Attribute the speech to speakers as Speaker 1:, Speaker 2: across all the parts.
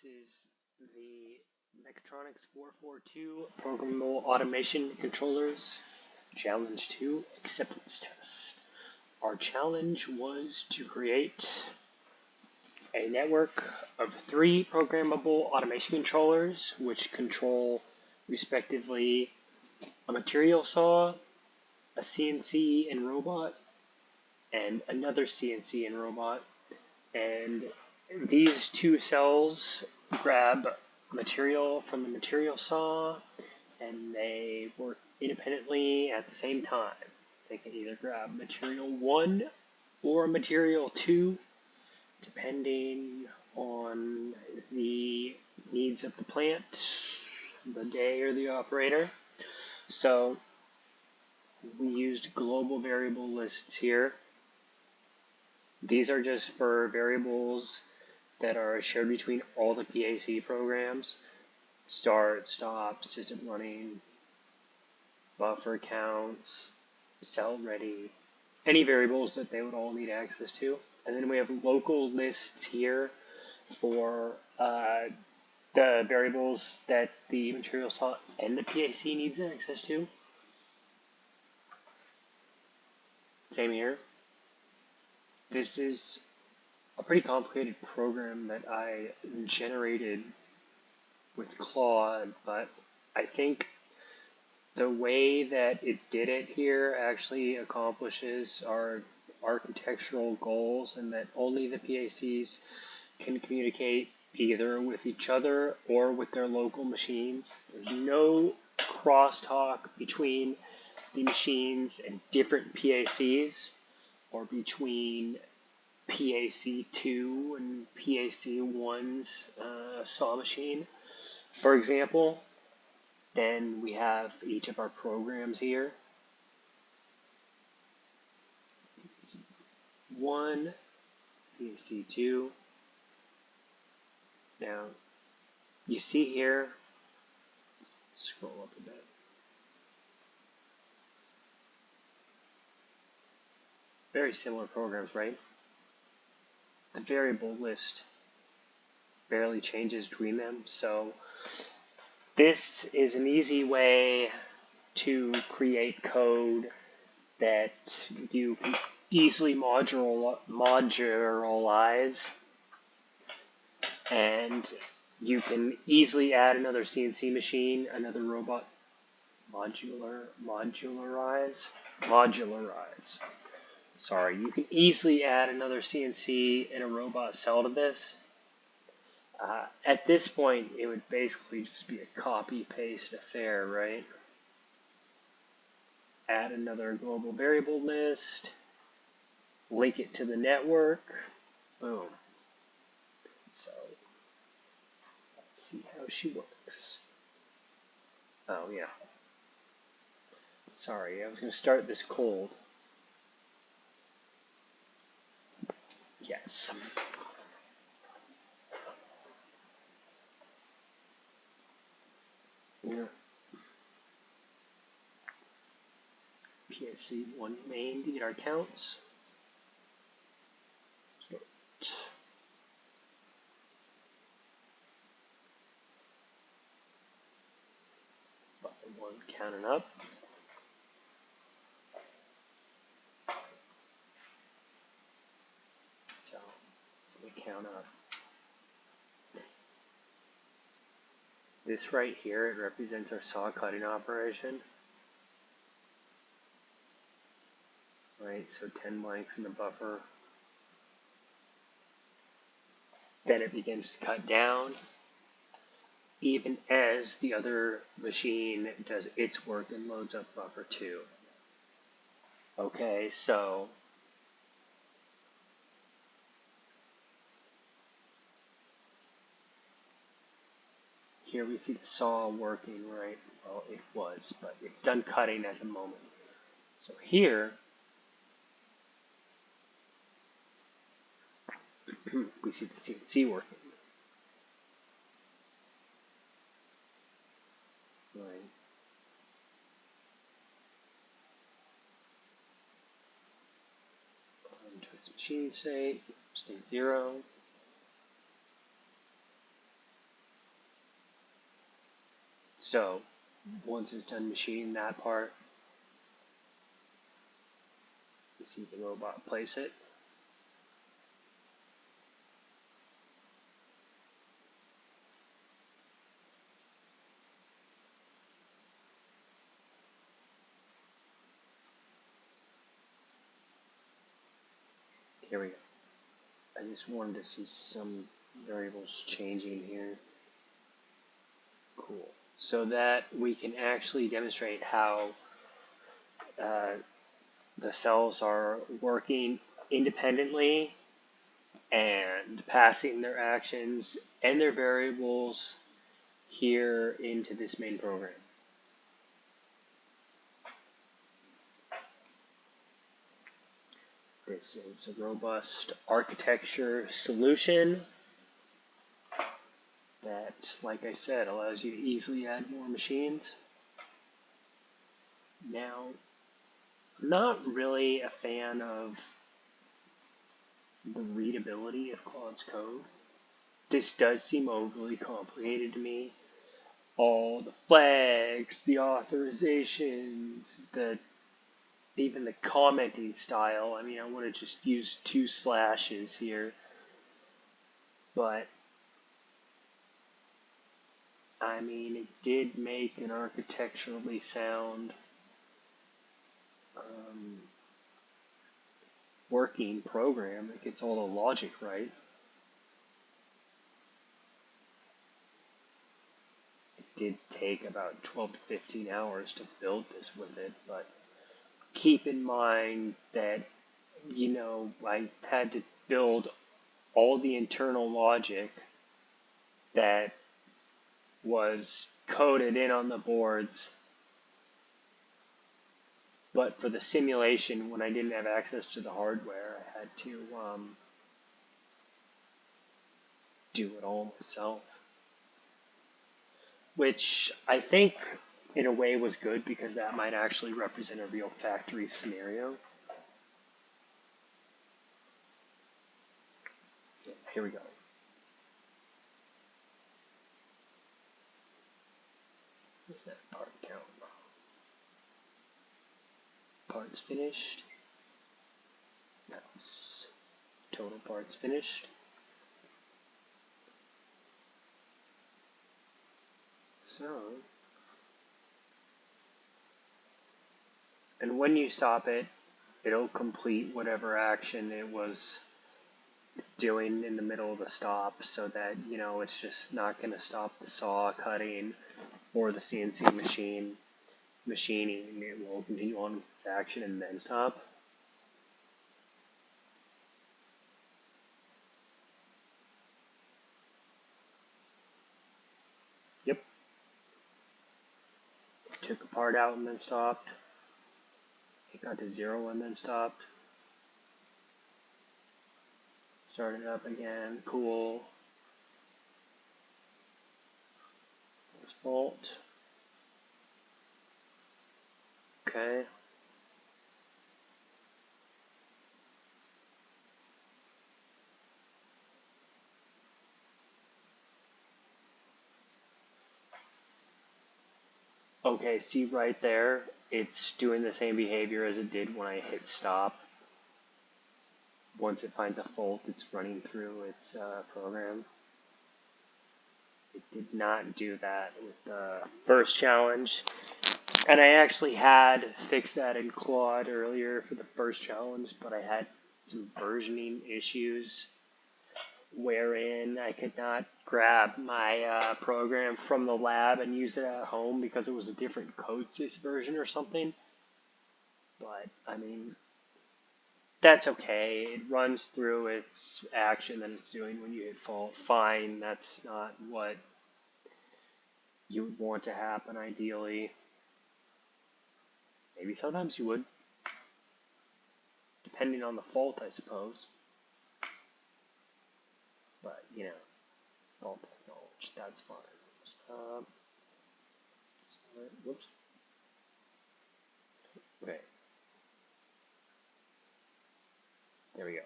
Speaker 1: This is the Mechatronics 442 Programmable Automation Controllers Challenge 2 Acceptance Test. Our challenge was to create a network of 3 programmable automation controllers which control respectively a material saw, a CNC and robot, and another CNC and robot. And these 2 cells grab material from the material saw and they work independently at the same time. They can either grab material 1 or material 2 depending on the needs of the plant, the day, or the operator. So we used global variable lists here. These are just for variables that are shared between all the PAC programs: start, stop, system running, buffer counts, cell ready, any variables that they would all need access to. And then we have local lists here for the variables that the material saw and the PAC needs access to. Same here. This is a pretty complicated program that I generated with Claude, but I think the way that it did it here actually accomplishes our architectural goals, and that only the PACs can communicate either with each other or with their local machines. There's no crosstalk between the machines and different PACs, or between PAC2 and PAC1's saw machine, for example. Then we have each of our programs here. PAC1, PAC2. Now, you see here, scroll up a bit. Very similar programs, right? The variable list barely changes between them, so this is an easy way to create code that you can easily modularize, and you can easily add another CNC machine, another robot, modularize. Sorry, you can easily add another CNC and a robot cell to this. At this point, it would basically just be a copy-paste affair, right? Add another global variable list, link it to the network, boom. So, let's see how she works. Oh, yeah. Sorry, I was going to start this cold. Yes. Yeah. PAC1 main to get our counts. Buffer 1 counting up. So we count up. This right here, it represents our saw cutting operation. Right, so 10 blanks in the buffer. Then it begins to cut down, even as the other machine does its work and loads up buffer 2. Okay, so here we see the saw working, right? Well, it was, but it's done cutting at the moment. So here, we see the CNC working. Right. To its machine state 0. So once it's done machining that part, you see the robot place it. Here we go. I just wanted to see some variables changing here. Cool. So that we can actually demonstrate how the cells are working independently and passing their actions and their variables here into this main program. This is a robust architecture solution that, like I said, allows you to easily add more machines. Now, I'm not really a fan of the readability of Claude's code. This does seem overly complicated to me. All the flags, the authorizations, even the commenting style. I mean, I would have just used 2 slashes here. But, I mean, it did make an architecturally sound working program that gets all the logic right. It did take about 12 to 15 hours to build this with it, but keep in mind that, you know, I had to build all the internal logic that was coded in on the boards. But for the simulation, when I didn't have access to the hardware, I had to do it all myself. Which I think, in a way, was good because that might actually represent a real factory scenario. Yeah, here we go. Where's that part count? Parts finished. That's total parts finished. So, and when you stop it, it'll complete whatever action it was doing in the middle of the stop, so that, you know, it's just not going to stop the saw cutting or the CNC machine machining. It will continue on with its action and then stop. Yep. Took a part out and then stopped. It got to 0 and then stopped. Started up again. Cool. There's bolt. Okay. Okay, see right there, it's doing the same behavior as it did when I hit stop. Once it finds a fault, it's running through its program. It did not do that with the first challenge. And I actually had fixed that in Claude earlier for the first challenge, but I had some versioning issues wherein I could not grab my program from the lab and use it at home because it was a different code sys version or something. But, I mean, that's okay. It runs through its action that it's doing when you hit fault. Fine, that's not what you would want to happen ideally. Maybe sometimes you would. Depending on the fault, I suppose. But, you know, fault acknowledged. That's fine. Stop. Sorry. Whoops. Okay. There we go.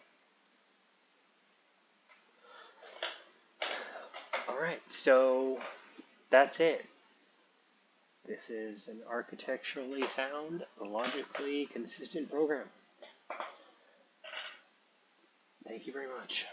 Speaker 1: Alright, so that's it. This is an architecturally sound, logically consistent program. Thank you very much.